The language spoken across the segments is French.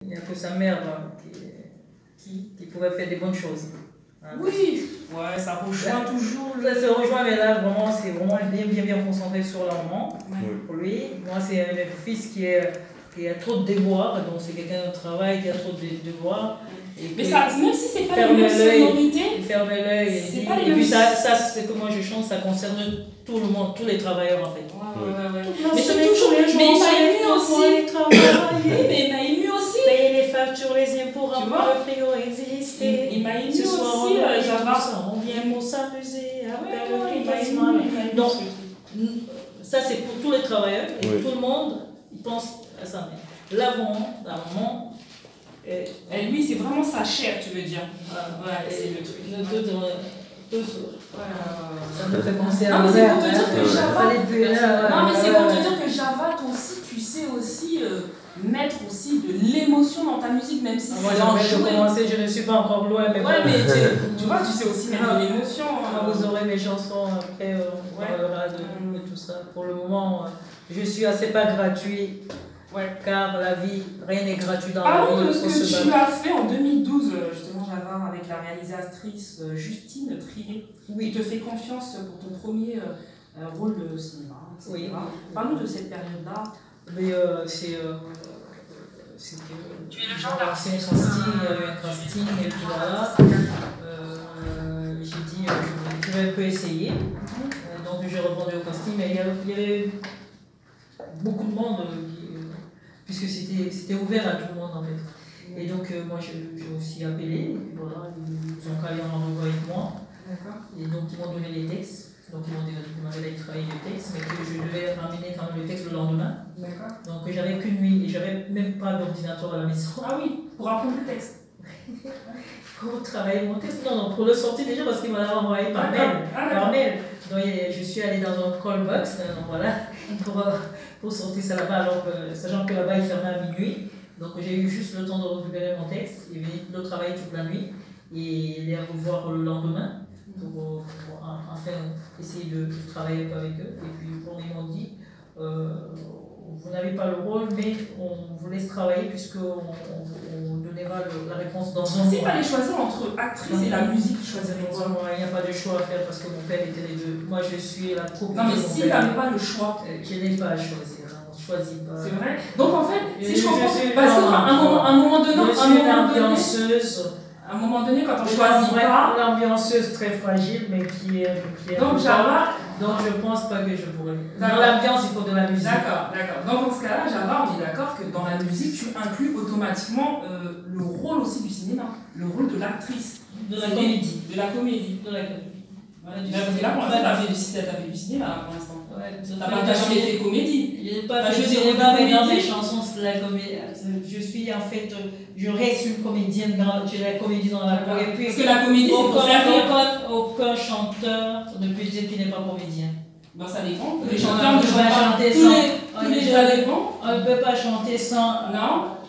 Il n'y a que sa mère qui pouvait faire des bonnes choses. Hein. Oui, ouais, ça rejoint toujours. Ça se rejoint, mais là, vraiment, c'est vraiment bien concentré sur la maman. Oui. Pour lui, moi, c'est un fils qui a trop de devoirs, donc c'est quelqu'un de travail qui a trop de devoirs. Mais ça, même si c'est pas les mêmes sonorités, il ferme l'œil. Et puis ça, c'est que moi je chante, ça concerne tout le monde, tous les travailleurs en fait. Ouais. Mais c'est toujours les gens. Mais il m'a ému aussi. Mais il m'a ému aussi. Payer les factures, les impôts, remplir le frigo, exister. Il m'a ému Ce soir, aussi, on vient pour s'amuser, appelle le classement. Donc, ça c'est pour tous les travailleurs et tout le monde il pense à sa mère. La maman. Et lui, c'est vraiment sa chair, tu veux dire. Ouais, c'est le truc. Ça me fait penser à non, mais c'est pour te dire que Java. Java, toi aussi, tu sais aussi mettre aussi de l'émotion dans ta musique, même si moi, j'ai commencé, je ne suis pas encore loin. Mais ouais, mais tu vois, tu sais aussi mettre de l'émotion. Vous aurez mes chansons, après on parlera de tout ça. Pour le moment, je suis assez pas gratuit. Ouais, car la vie, rien n'est gratuit dans la vie. Parlons de ce que tu as fait en 2012, justement, Java, avec la réalisatrice Justine Trier, qui te fait confiance pour ton premier rôle de cinéma, etc. Oui. Parlons de cette période-là. Mais c'est tu es le genre d'artiste. Il y a eu un casting, et puis voilà. J'ai dit, je vais un peu essayer. Donc j'ai répondu au casting, mais il y avait beaucoup de monde. Puisque c'était ouvert à tout le monde en fait. Et donc moi j'ai aussi appelé, et puis voilà, ils ont calé en rendez-vous avec moi. Et donc ils m'ont donné les textes. Donc ils m'ont demandé de travailler les textes, mais que je devais ramener quand même le texte le lendemain. Donc j'avais qu'une nuit et j'avais même pas d'ordinateur à la maison. Ah oui, pour apprendre le texte. Pour travailler mon texte, non, pour le sortir déjà parce qu'il m'a envoyé par mail. Donc je suis allée dans un call box, donc voilà, pour sortir ça là-bas, alors que, sachant que là-bas il fermait à minuit. Donc j'ai eu juste le temps de récupérer mon texte, et de travailler toute la nuit et les revoir le lendemain pour enfin essayer de travailler avec eux. Et puis ils m'ont dit, vous n'avez pas le rôle, mais on vous laisse travailler puisqu'on donnera la réponse dans un mois. S'il fallait choisir entre actrice et la musique, choisirais quoi? Il n'y a pas de choix à faire parce que mon père était les deux. Moi je suis la copine. Non mais si tu n'avais pas le choix. Je n'ai pas à choisir, on ne choisit pas. C'est vrai. Donc en fait, si je comprends, parce qu'à un moment donné, je suis une ambianceuse. À un moment donné, quand on choisit pas... L'ambianceuse très fragile, mais qui est donc Java... Donc je pense pas que je pourrais. Dans l'ambiance, il faut de la musique. D'accord. Donc dans ce cas-là, Java, on est d'accord que dans la musique, tu inclus automatiquement le rôle aussi du cinéma, le rôle de l'actrice. De la comédie. De la comédie. Là, pour l'instant, t'as fait du cinéma pour l'instant. T'as pas jamais fait comédie. Je n'ai pas fait du cinéma, mais dans mes chansons, c'est la comédie. Je suis en fait, je reste une comédienne dans la comédie dans la voix. Parce que la comédie, c'est pour faire rire. Aucun chanteur ne peut dire qu'il n'est pas comédien. Ben ça dépend. Les chanteurs ne peuvent pas chanter sans. Tous les ça dépend. On ne peut pas chanter sans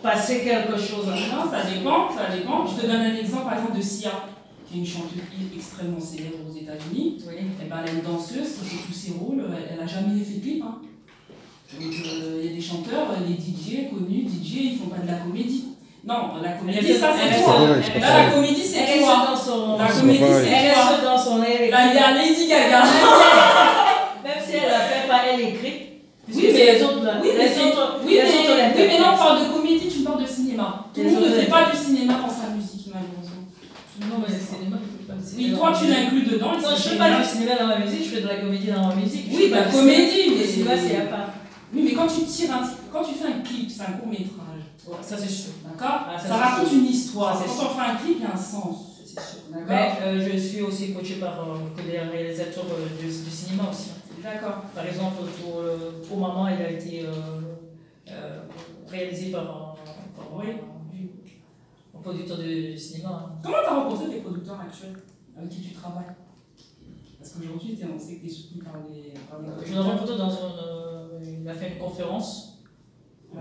passer quelque chose. Non, ça dépend. Je te donne un exemple, par exemple, de Sia, qui est une chanteuse extrêmement célèbre aux États-Unis. Oui. Et ben, elle est une danseuse qui fait tous ses rôles. Elle n'a jamais fait de clip. Hein. Donc, il y a des chanteurs, les DJ connus, DJ, ils font pas de la comédie. Non, la comédie, ça c'est toi. La comédie, c'est toi. La comédie, c'est toi. Dans son air. Là, il y a Lady Gaga. Même si elle la fait pas, elle écrit. Oui, mais les autres, mais là, on parle de comédie, tu parles de cinéma. Tout le monde ne fait pas du cinéma dans sa musique, malheureusement. Non, mais le cinéma, je fais pas de cinéma. Oui, toi, tu l'inclus dedans. Non, je fais pas du cinéma dans ma musique, je fais de la comédie dans ma musique. Oui, la comédie, mais le cinéma, c'est à part. Oui, mais quand tu fais un clip, c'est un court-métrage. Ouais, ça c'est sûr. D'accord. Ça raconte une histoire. Quand on fait un clip, il y a un sens. C'est sûr. Mais je suis aussi coachée par des réalisateurs du cinéma aussi. D'accord. Par exemple, pour Maman, il a été réalisé par un producteur de cinéma. Comment tu as rencontré tes producteurs actuels avec qui tu travailles? Parce qu'aujourd'hui, on sait que tu es soutenu par des... Je l'ai rencontré il a fait une conférence.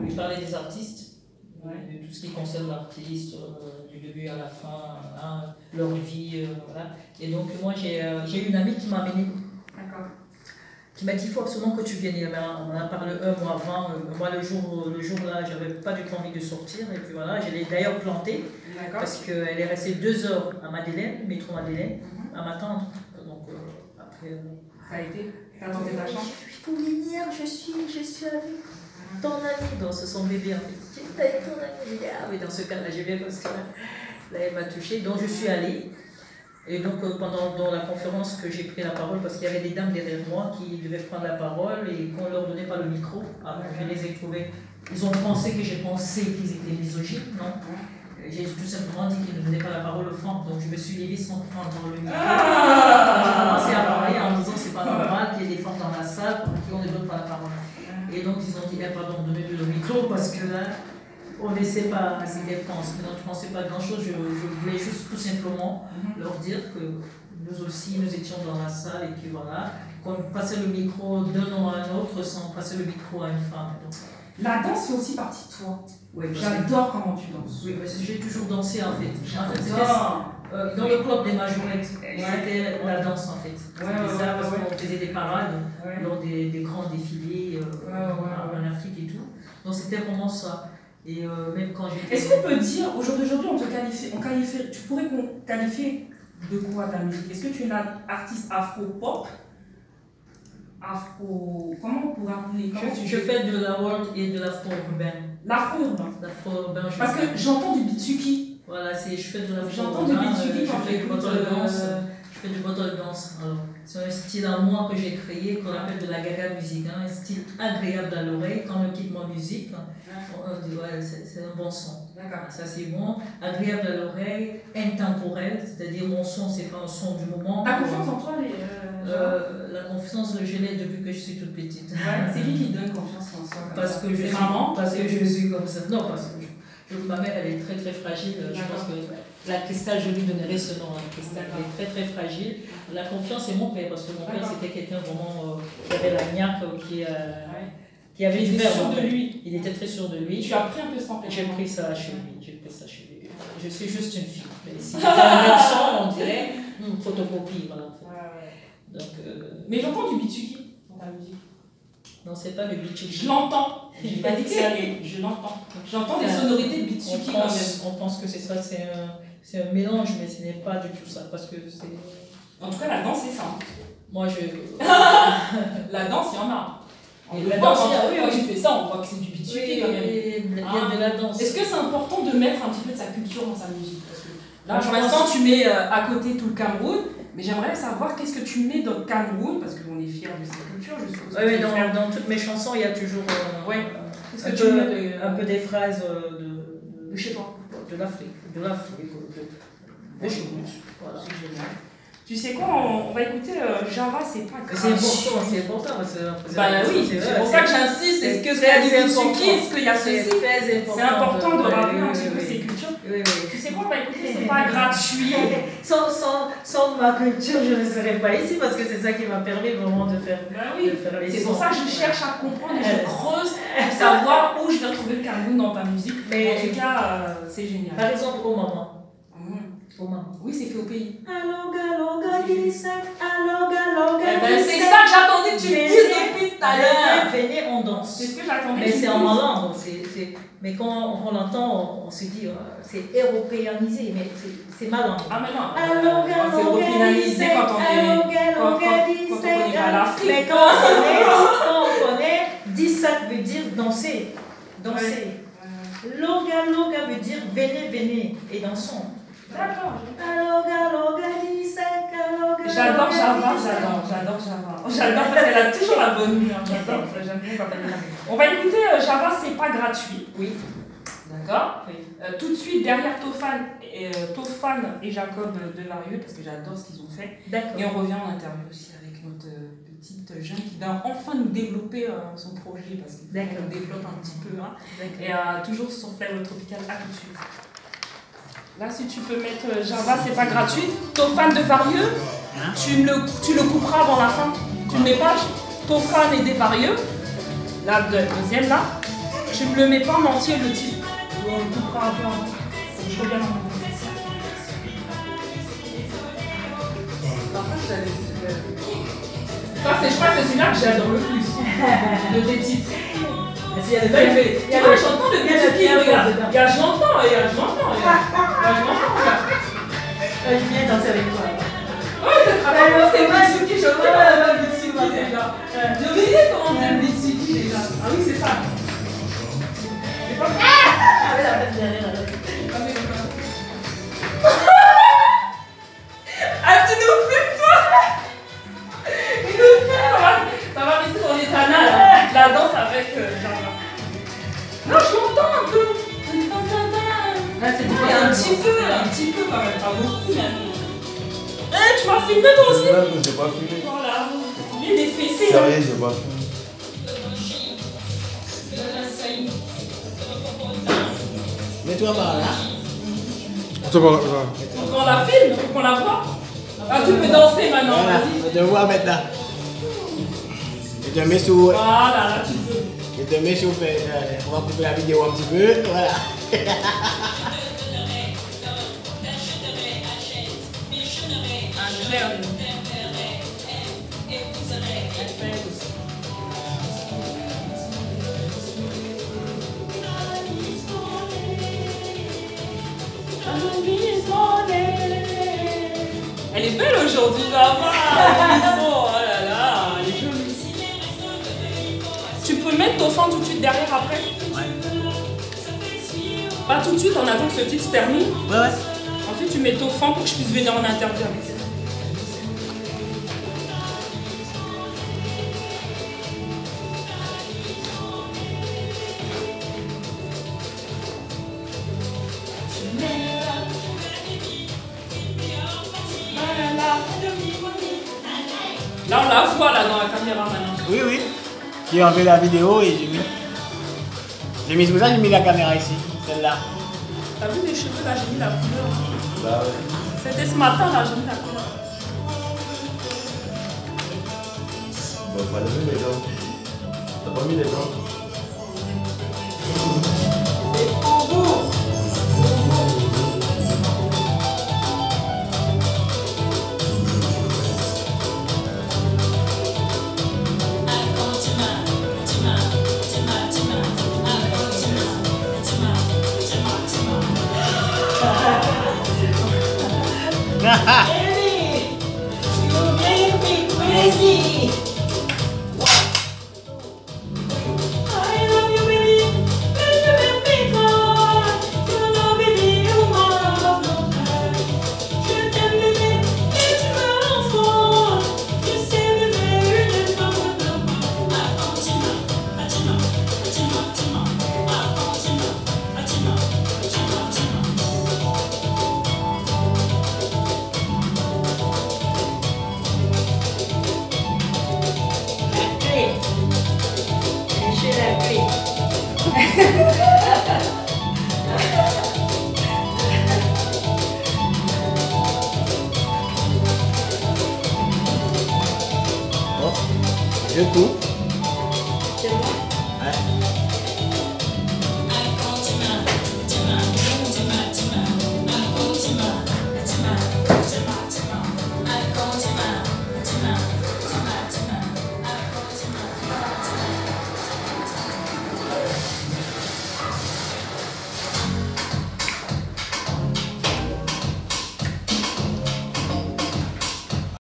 Il parlait des artistes. De tout ce qui concerne l'artiste, du début à la fin, leur vie, voilà. Et donc moi j'ai une amie qui m'a amené. D'accord. qui m'a dit il faut absolument que tu viennes. On en a parlé un mois avant. Moi, le jour là, j'avais pas du tout envie de sortir. Et puis voilà, je l'ai d'ailleurs plantée parce qu'elle est restée 2 heures à Madeleine, métro Madeleine, à m'attendre. Donc après. Ça a été. T'as tenté ta chance. Je suis venir, je suis avec ton ami. Donc, c'est son bébé en fait. Tu es avec ton ami. Ah oui, dans ce cas-là, j'ai bien parce que là, elle m'a touchée. Donc, je suis allée. Et donc, pendant la conférence que j'ai pris la parole, parce qu'il y avait des dames derrière moi qui devaient prendre la parole et qu'on ne leur donnait pas le micro. Je les ai trouvées. Ils ont pensé que j'ai pensé qu'ils étaient misogynes, non? J'ai tout simplement dit qu'ils ne donnaient pas la parole aux femmes. Donc, je me suis levée sans prendre le micro. J'ai commencé à parler en disant c'est pas normal qu'il y ait des femmes dans la salle pour qui on ne donne pas la parole. Et donc, ils ont dit pardon, donnez-lui le micro parce que là, on ne sait pas ce qu'ils pensent. Mais donc, je ne pensais pas grand-chose. Je voulais juste tout simplement leur dire que nous aussi, nous étions dans la salle et que voilà, qu'on passait le micro d'un nom à un autre sans passer le micro à une femme. Donc, la danse fait aussi partie de toi. Oui, j'adore comment tu danses. Oui, parce que j'ai toujours dansé en fait. Dans le club des majorettes, c'était la danse en fait. C'était ça parce qu'on faisait des parades lors des grands défilés en Afrique et tout. Donc c'était vraiment ça. Et même quand j'étais... Est-ce qu'on peut dire, au jour d'aujourd'hui, tu pourrais qualifier de quoi ta musique? Est-ce que tu es une artiste afro-pop? Comment on pourrait appeler? Je fais de la world et de l'afro-urbain. L'afro-urbain? L'afro-urbain. Parce que j'entends du bitsuki. Voilà, je fais de l'afro-urbain. J'entends du bitsuki, je fais du bottle dance. Je fais du bottle dance. C'est un style à moi que j'ai créé, qu'on appelle de la gaga musique. Un style agréable à l'oreille, quand on quitte ma musique. On dit, ouais, c'est un bon son. D'accord. Ça, c'est bon. Agréable à l'oreille, intemporel, c'est-à-dire mon son, c'est pas un son du moment. T'as confiance en toi, la confiance, je l'ai depuis que je suis toute petite. C'est qui donne confiance en soi? Parce que je suis comme ça. Non, parce que ma mère, elle est très très fragile. Je pense que la Cristal, je lui donnerai ce nom. La Cristal, elle est très très fragile. La confiance, c'est mon père, parce que mon père, c'était quelqu'un vraiment qui avait la niaque, qui avait du verbe. De lui. Il était très sûr de lui. Tu as pris un peu ce tempérament. J'ai pris ça chez lui. Je suis juste une fille. Mais si j'étais un garçon, on dirait photocopie. Voilà, en fait. Donc, mais j'entends du bitsuki dans ta musique. Non, c'est pas le bitsuki. Je l'entends. J'ai pas dit que ça allait. Je l'entends. J'entends des sonorités de bitsuki quand même. On pense que c'est ça, c'est un mélange, mais ce n'est pas du tout ça. Parce que c'est... En tout cas, la danse, c'est ça. Moi, la danse, il y en a. Quand tu fais ça, on voit que c'est du bitsuki quand même. Il y a de la danse. Est-ce que c'est important de mettre un petit peu de sa culture dans sa musique? Parce que là, pour l'instant, tu mets à côté tout le Cameroun. Mais j'aimerais savoir qu'est-ce que tu mets dans le Cameroun, parce qu'on est fiers de cette culture, je suppose. Oui, dans toutes mes chansons, il y a toujours un peu des phrases de chez toi. De l'Afrique. De chez moi. Voilà. C'est génial. Tu sais quoi, on va écouter Java, c'est pas grave. C'est important parce que... Bah oui, c'est pour ça que j'insiste. Est-ce qu'il y a du bitsuki? Est-ce qu'il y a ceci? C'est important de rappeler un petit peu ces cultures. Tu sais quoi, on va écouter, c'est pas gratuit. Sans ma culture, je ne serais pas ici parce que c'est ça qui m'a permis vraiment de faire, les sons. C'est pour ça que je cherche à comprendre et je creuse pour savoir où je vais retrouver le Cameroun dans ta musique. Mais en tout cas, c'est génial. Par exemple, au maman. Oui, c'est fait au pays. C'est ça que j'attendais que tu me dises depuis tout à l'heure. Venez, on danse. C'est ce que j'attendais. Mais c'est en ma langue. Mais quand on l'entend, on se dit c'est européanisé, mais c'est ma langue. Ah, mais non. C'est européanisé quand on connaît pas l'Afrique. Mais quand on connaît, 17 veut dire danser. Loga veut dire venez et dansons. D'accord. J'adore Java. J'adore parce qu'elle a toujours la bonne humeur. J'adore. J'aime bien quand elle est là. On va écouter Java, c'est pas gratuit. Oui. D'accord. Tout de suite derrière Tofan et Jacob Devarieux, parce que j'adore ce qu'ils ont fait. D'accord. Et on revient en interview aussi avec notre petite jeune qui va enfin nous développer son projet, parce qu'il nous développe un petit peu. Et toujours sur Flavor Tropical, à tout de suite. Là, si tu peux mettre Java, c'est pas gratuit. Tofan Devarieux, tu le couperas avant la fin. Tu ne mets pas Tofan et Devarieux. La deuxième là. Tu ne le mets pas en entier le titre. On le coupera un peu avant. Je reviens en Ça, je crois que c'est celui-là que j'adore le plus. De tes titres. Il y a le j'entends le petit qui regarde. Il y a je l'entends, il y a je l'entends. Je viens danser avec toi. Ouais, c'est Mitsuki, je connais Mitsuki déjà. Je disais comment dire Mitsuki déjà. Ah oui, c'est ça. C'est pas ça. Ah oui, la fête derrière. Ah, tu nous flippes, toi. Il nous flippe. Ça va rester dans les annales. La danse avec Java. Non, je l'entends un peu. Ah, c'est il y a un petit peu quand même, pas beaucoup même. Eh, tu m'as filmé toi aussi? Non, j'ai pas filmé. Voilà, il est des fessées. Sérieux, j'ai pas filmé. Mets-toi par là. Tu vas là. Faut qu'on la filme, faut qu'on la voit. Ah, tu peux danser maintenant. Voilà, Vas-y. je te vois maintenant. Je te mets sur. Voilà, là tu peux. Je te mets sur. On va couper la vidéo un petit peu. Voilà. Elle est belle aujourd'hui, Java. Oh là là, elle est jolie. Tu peux mettre ton fond tout de suite derrière après? Ouais. Pas tout de suite, on attend que ce titre se termine. Ouais, ouais. Ensuite, tu mets ton fond pour que je puisse venir en interview. Là, on la voit là dans la caméra maintenant. Oui, oui. J'ai enlevé la vidéo et j'ai mis. J'ai mis, c'est pour ça que j'ai mis la caméra ici, celle-là. T'as vu les cheveux là, j'ai mis la couleur. Bah ouais. C'était ce matin là, j'ai mis la couleur. Bah, fallait mettre les dents. T'as pas mis les dents? C'est pour vous. Baby, you make me crazy. I love you, baby. You make me cry. You know, baby, you love me. Je t'aime, bébé, et tu m'enfonces. Tu sais, bébé, je ne t'en Je coupe.